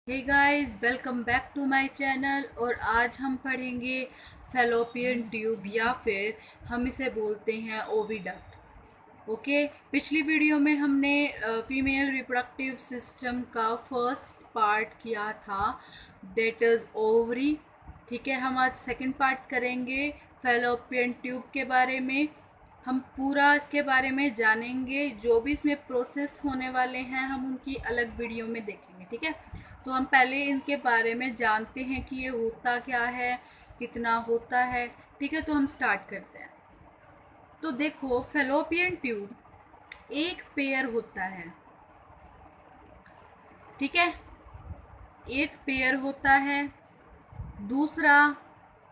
Hey guys, welcome back to my channel. और आज हम पढ़ेंगे फैलोपियन ट्यूब या फिर हम इसे बोलते हैं ओविडक्ट। ओके, पिछली वीडियो में हमने फीमेल रिप्रोडक्टिव सिस्टम का फर्स्ट पार्ट किया था, डेट इज ओवरी। ठीक है, हम आज सेकंड पार्ट करेंगे फैलोपियन ट्यूब के बारे में। हम पूरा इसके बारे में जानेंगे, जो भी इसमें प्रोसेस होने वाले हैं हम उनकी अलग वीडियो में देखेंगे। ठीक है, तो हम पहले इनके बारे में जानते हैं कि ये होता क्या है, कितना होता है। ठीक है, तो हम स्टार्ट करते हैं। तो देखो, फैलोपियन ट्यूब एक पेयर होता है। ठीक है, एक पेयर होता है। दूसरा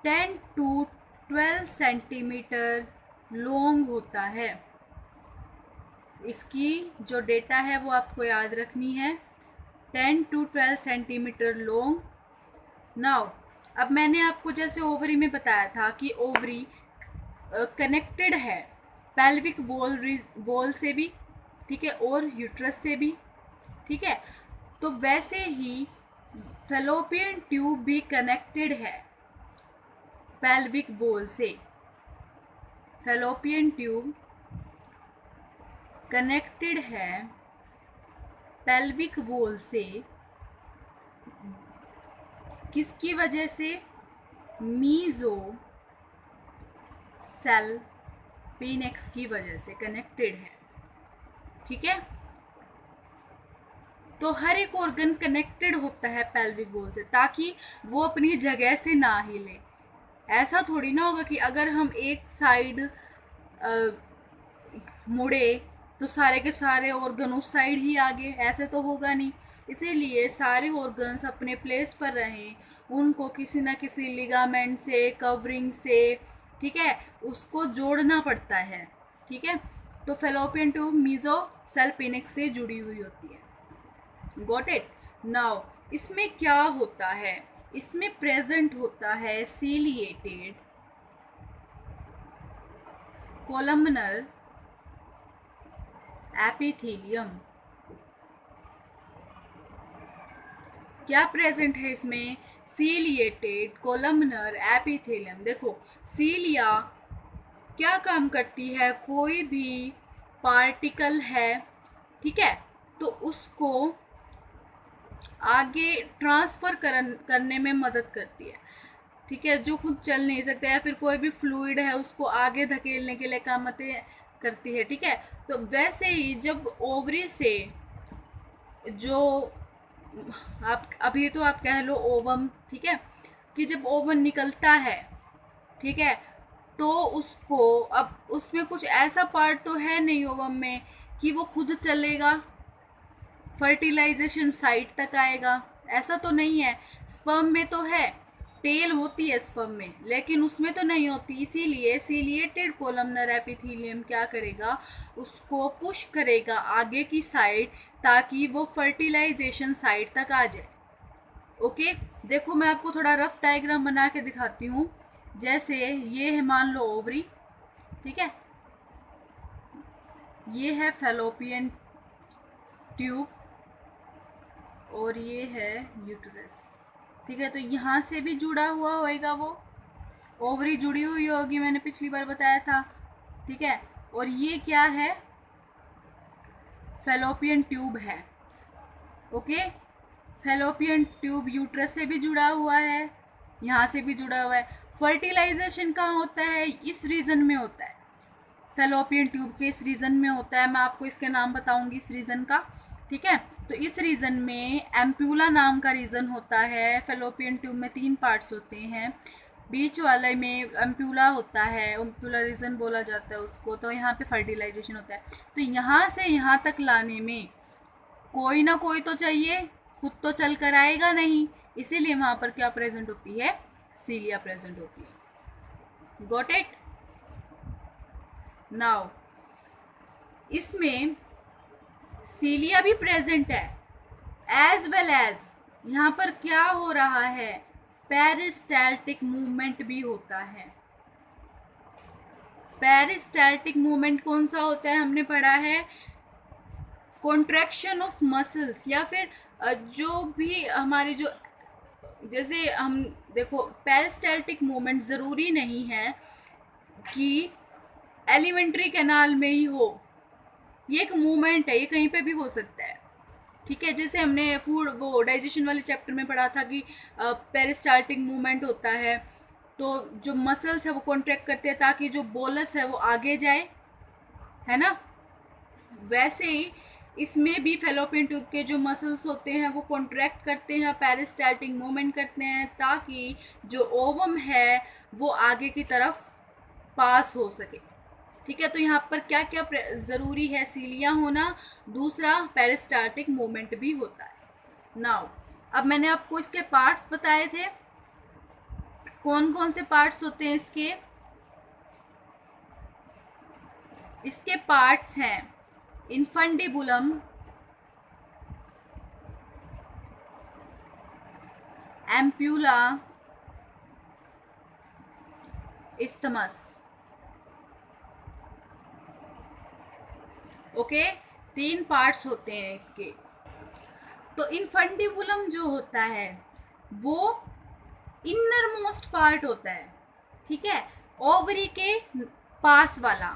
10 to 12 सेंटीमीटर लॉन्ग होता है। इसकी जो डेटा है वो आपको याद रखनी है, 10 to 12 सेंटीमीटर लॉन्ग। नाउ अब मैंने आपको जैसे ओवरी में बताया था कि ओवरी कनेक्टेड है पेल्विक वॉल से भी, ठीक है, और यूट्रस से भी। ठीक है, तो वैसे ही फैलोपियन ट्यूब भी कनेक्टेड है पेल्विक वॉल से। फैलोपियन ट्यूब कनेक्टेड है पेल्विक वॉल से। किसकी वजह से? मीजो सेल पेनिक्स की वजह से कनेक्टेड है। ठीक है, तो हर एक ऑर्गन कनेक्टेड होता है पेल्विक वॉल से ताकि वो अपनी जगह से ना हिले। ऐसा थोड़ी ना होगा कि अगर हम एक साइड मुड़े तो सारे के सारे ऑर्गन उस साइड ही आगे, ऐसे तो होगा नहीं। इसीलिए सारे ऑर्गन्स अपने प्लेस पर रहें, उनको किसी ना किसी लिगामेंट से, कवरिंग से, ठीक है, उसको जोड़ना पड़ता है। ठीक है, तो फैलोपियन ट्यूब मीजो सेल पेनिक्स से जुड़ी हुई होती है। Got it? नाउ इसमें क्या होता है? इसमें प्रेजेंट होता है सीलिएटेड कोलमनर एपिथेलियम। क्या प्रेजेंट है इसमें? Ciliated columnar epithelium. देखो, सीलिया क्या काम करती है? कोई भी पार्टिकल है, ठीक है, तो उसको आगे ट्रांसफ़र करने में मदद करती है। ठीक है, जो खुद चल नहीं सकता या फिर कोई भी फ्लूइड है उसको आगे धकेलने के लिए काम करती है। ठीक है, तो वैसे ही जब ओवरी से जो आप अभी तो आप कह लो ओवम, ठीक है, कि जब ओवन निकलता है, ठीक है, तो उसको अब उसमें कुछ ऐसा पार्ट तो है नहीं ओवम में कि वो खुद चलेगा, फर्टिलाइजेशन साइट तक आएगा, ऐसा तो नहीं है। स्पर्म में तो है, टेल होती है स्पर्म में, लेकिन उसमें तो नहीं होती। इसीलिए सीलिएटेड कोलमनर एपिथेलियम क्या करेगा? उसको पुश करेगा आगे की साइड ताकि वो फर्टिलाइजेशन साइट तक आ जाए। ओके, देखो मैं आपको थोड़ा रफ डायग्राम बना के दिखाती हूँ। जैसे ये है, मान लो ओवरी, ठीक है, ये है फैलोपियन ट्यूब और ये है यूट्रस। ठीक है, तो यहाँ से भी जुड़ा हुआ होएगा, वो ओवरी जुड़ी हुई होगी, मैंने पिछली बार बताया था। ठीक है, और ये क्या है? फैलोपियन ट्यूब है। ओके, फैलोपियन ट्यूब यूट्रस से भी जुड़ा हुआ है, यहाँ से भी जुड़ा हुआ है। फर्टिलाइजेशन कहाँ होता है? इस रीजन में होता है, फैलोपियन ट्यूब के इस रीजन में होता है। मैं आपको इसके नाम बताऊंगी इस रीजन का। ठीक है, तो इस रीजन में एम्प्यूला नाम का रीजन होता है। फैलोपियन ट्यूब में 3 पार्ट्स होते हैं, बीच वाले में एम्प्यूला होता है, एम्प्यूला रीजन बोला जाता है उसको। तो यहाँ पे फर्टिलाइजेशन होता है। तो यहाँ से यहाँ तक लाने में कोई ना कोई तो चाहिए, खुद तो चल कर आएगा नहीं। इसीलिए वहाँ पर क्या प्रेजेंट होती है? सीलिया प्रेजेंट होती है। Got it? नाउ इसमें सीलिया भी प्रेजेंट है, एज वेल एज यहाँ पर क्या हो रहा है? पेरिस्टाल्टिक मूवमेंट भी होता है। पेरिस्टाल्टिक मूवमेंट कौन सा होता है? हमने पढ़ा है कॉन्ट्रैक्शन ऑफ मसल्स या फिर जो भी हमारी जो, जैसे हम देखो पेरिस्टाल्टिक मूवमेंट ज़रूरी नहीं है कि एलिमेंट्री कैनाल में ही हो, ये एक मूवमेंट है, ये कहीं पे भी हो सकता है। ठीक है, जैसे हमने फूड वो डाइजेशन वाले चैप्टर में पढ़ा था कि पेरिस्टाल्टिक मूवमेंट होता है, तो जो मसल्स है वो कॉन्ट्रैक्ट करते हैं ताकि जो बोलस है वो आगे जाए, है ना। वैसे ही इसमें भी फेलोपियन ट्यूब के जो मसल्स होते हैं वो कॉन्ट्रैक्ट करते हैं, पेरिस्टाल्टिक मूवमेंट करते हैं ताकि जो ओवम है वो आगे की तरफ पास हो सके। ठीक है, तो यहाँ पर क्या क्या ज़रूरी है, सीलिया होना, दूसरा पेरिस्टाल्टिक मूवमेंट भी होता है। नाउ अब मैंने आपको इसके पार्ट्स बताए थे, कौन कौन से पार्ट्स होते हैं इसके। इसके पार्ट्स हैं इन्फंडिबुलम, एम्प्यूला, इस्थमस। ओके, तीन पार्ट्स होते हैं इसके। तो इन्फंडिबुलम जो होता है वो इनर मोस्ट पार्ट होता है, ठीक है, ओवरी के पास वाला।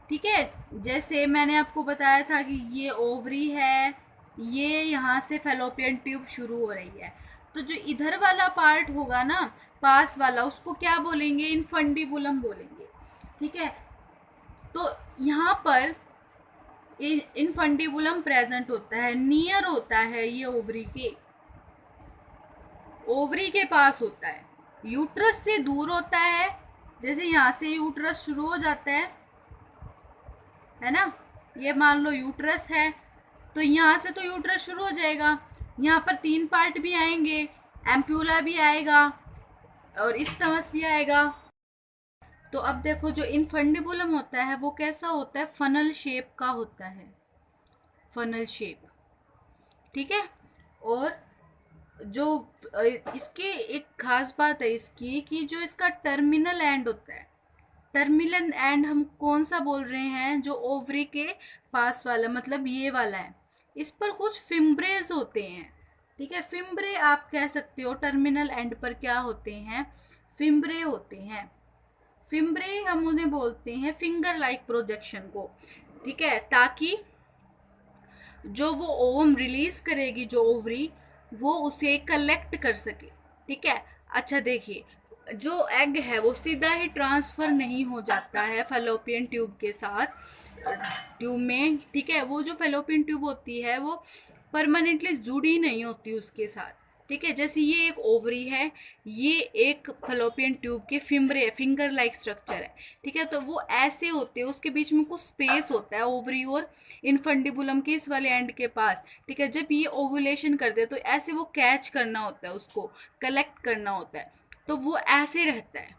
ठीक है, जैसे मैंने आपको बताया था कि ये ओवरी है, ये यहाँ से फेलोपियन ट्यूब शुरू हो रही है, तो जो इधर वाला पार्ट होगा ना, पास वाला, उसको क्या बोलेंगे, इन्फंडिबुलम बोलेंगे। ठीक है, तो यहाँ पर इन्फंडिबुलम प्रेजेंट होता है, नियर होता है, ये ओवरी के पास होता है, यूट्रस से दूर होता है। जैसे यहाँ से यूट्रस शुरू हो जाता है ना, ये मान लो यूट्रस है, तो यहाँ से तो यूट्रस शुरू हो जाएगा, यहाँ पर तीन पार्ट भी आएंगे, एम्प्यूला भी आएगा और इस्थमस भी आएगा। तो अब देखो जो इन्फंडिबुलम होता है वो कैसा होता है, फनल शेप का होता है, फनल शेप। ठीक है, और जो इसके एक खास बात है इसकी कि जो इसका टर्मिनल एंड होता है, टर्मिनल एंड हम कौन सा बोल रहे हैं, जो ओवरी के पास वाला, मतलब ये वाला है, इस पर कुछ फिम्ब्रेज होते हैं। ठीक है, फिम्ब्रे आप कह सकते हो, टर्मिनल एंड पर क्या होते हैं, फिम्ब्रे होते हैं। फिम्ब्रे हम उन्हें बोलते हैं फिंगर लाइक प्रोजेक्शन को। ठीक है, ताकि जो वो ओवम रिलीज करेगी, जो ओवरी, वो उसे कलेक्ट कर सके। ठीक है, अच्छा देखिए, जो एग है वो सीधा ही ट्रांसफ़र नहीं हो जाता है फेलोपियन ट्यूब के साथ, ट्यूब में। ठीक है, वो जो फेलोपियन ट्यूब होती है वो परमानेंटली जुड़ी नहीं होती उसके साथ। ठीक है, जैसे ये एक ओवरी है, ये एक फेलोपियन ट्यूब के फिम्ब्रे, फिंगर लाइक स्ट्रक्चर है। ठीक है, तो वो ऐसे होते हैं, उसके बीच में कुछ स्पेस होता है ओवरी और इन्फंडिबुलम के इस वाले एंड के पास। ठीक है, जब ये ओवुलेशन करते हैं तो ऐसे वो कैच करना होता है, उसको कलेक्ट करना होता है, तो वो ऐसे रहता है।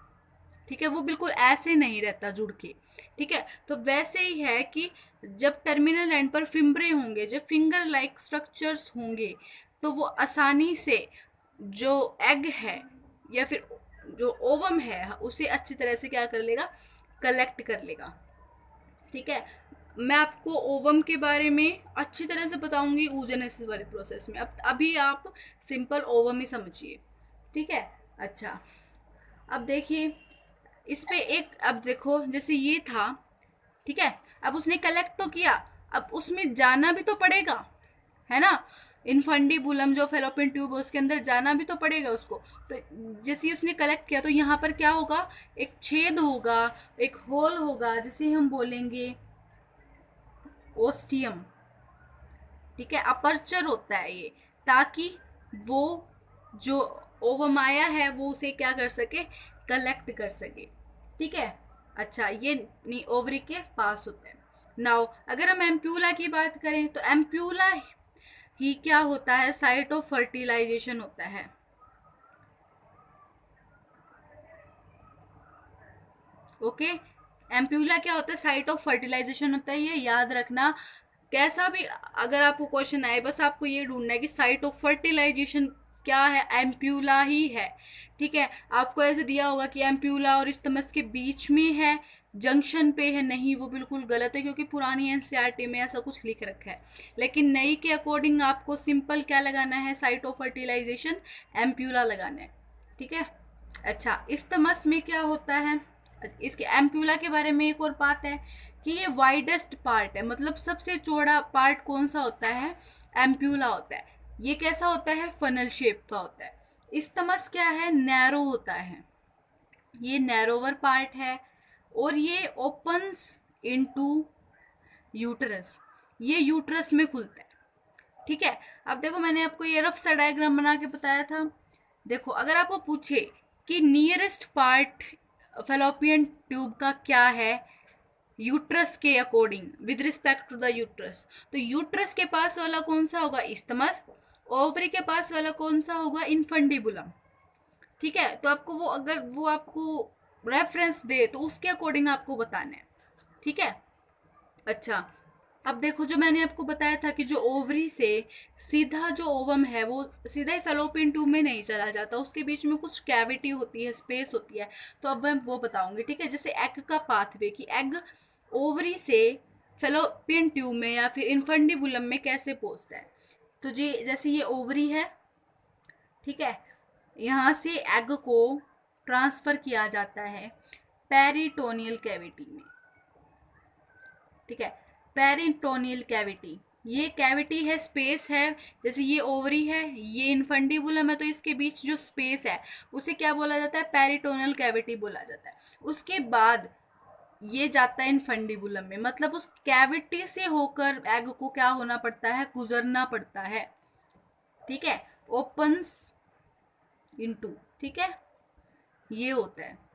ठीक है, वो बिल्कुल ऐसे नहीं रहता जुड़ के। ठीक है, तो वैसे ही है कि जब टर्मिनल एंड पर फिम्ब्रे होंगे, जब फिंगर लाइक स्ट्रक्चर्स होंगे, तो वो आसानी से जो एग है या फिर जो ओवम है उसे अच्छी तरह से क्या कर लेगा, कलेक्ट कर लेगा। ठीक है, मैं आपको ओवम के बारे में अच्छी तरह से बताऊंगी oogenesis वाले प्रोसेस में। अब अभी आप सिंपल ओवम ही समझिए। ठीक है, अच्छा अब देखिए इस पे एक, अब देखो जैसे ये था, ठीक है, अब उसने कलेक्ट तो किया, अब उसमें जाना भी तो पड़ेगा, है ना। इन्फंडिबुलम जो फेलोपियन ट्यूब है उसके अंदर जाना भी तो पड़ेगा उसको। तो जैसे उसने कलेक्ट किया तो यहाँ पर क्या होगा, एक छेद होगा, एक होल होगा, जिसे हम बोलेंगे ओस्टियम। ठीक है, अपर्चर होता है ये, ताकि वो जो ओवम आया है वो उसे क्या कर सके, कलेक्ट कर सके। ठीक है, अच्छा ये ओवरी के पास होता है। नाउ अगर हम एम्प्यूला की बात करें तो एम्प्यूला ही क्या होता है, साइट ऑफ फर्टिलाइजेशन होता है। ओके, एम्प्यूला क्या होता है, साइट ऑफ फर्टिलाइजेशन होता है, ये याद रखना। कैसा भी अगर आपको क्वेश्चन आए, बस आपको ये ढूंढना है कि साइट ऑफ फर्टिलाइजेशन क्या है, एम्प्यूला ही है। ठीक है, आपको ऐसे दिया होगा कि एम्प्यूला और इस्थमस के बीच में है, जंक्शन पे है, नहीं वो बिल्कुल गलत है, क्योंकि पुरानी एनसीईआरटी में ऐसा कुछ लिख रखा है। लेकिन नई के अकॉर्डिंग आपको सिंपल क्या लगाना है, साइट ऑफ फर्टिलाइजेशन एम्प्यूला लगाना है। ठीक है। अच्छा, इस्थमस में क्या होता है, इसके एम्प्यूला के बारे में एक और बात है कि ये वाइडेस्ट पार्ट है, मतलब सबसे चौड़ा पार्ट कौन सा होता है, एम्प्यूला होता है। ये कैसा होता है, फनल शेप का होता है। इस्थमस क्या है, नैरो होता है, ये नैरोवर पार्ट है, और ये ओपन्स इनटू यूटरस, ये यूटरस में खुलता है। ठीक है। अब देखो मैंने आपको ये रफ सा डायग्राम बना के बताया था। देखो अगर आपको पूछे कि नियरेस्ट पार्ट फेलोपियन ट्यूब का क्या है यूट्रस के according with respect to the uterus, तो यूट्रस के पास वाला कौन सा होगा, इस्थमस। ओवरी के पास वाला कौन सा होगा, इनफंडिबुलम। ठीक है। तो आपको वो, अगर वो आपको रेफरेंस दे तो उसके अकॉर्डिंग आपको बताना है। ठीक है। अच्छा, अब देखो जो मैंने आपको बताया था कि जो ओवरी से सीधा जो ओवम है वो सीधा ही फेलोपियन ट्यूब में नहीं चला जाता, उसके बीच में कुछ कैविटी होती है, स्पेस होती है, तो अब मैं वो बताऊंगी। ठीक है। जैसे एग का पाथवे, कि एग ओवरी से फेलोपियन ट्यूब में या फिर इनफंडिबुलम में कैसे पहुंचता है। तो जी जैसे ये ओवरी है, ठीक है, यहाँ से एग को ट्रांसफर किया जाता है पेरिटोनियल कैविटी में। ठीक है। पेरिटोनियल कैविटी, ये कैविटी है, स्पेस है। जैसे ये ओवरी है, ये इनफंडिबुलम है, तो इसके बीच जो स्पेस है उसे क्या बोला जाता है, पेरिटोनियल कैविटी बोला जाता है। उसके बाद ये जाता है इनफंडिबुलम में, मतलब उस कैविटी से होकर एग को क्या होना पड़ता है, गुजरना पड़ता है। ठीक है। ओपन्स इनटू, ठीक है, ये होता है।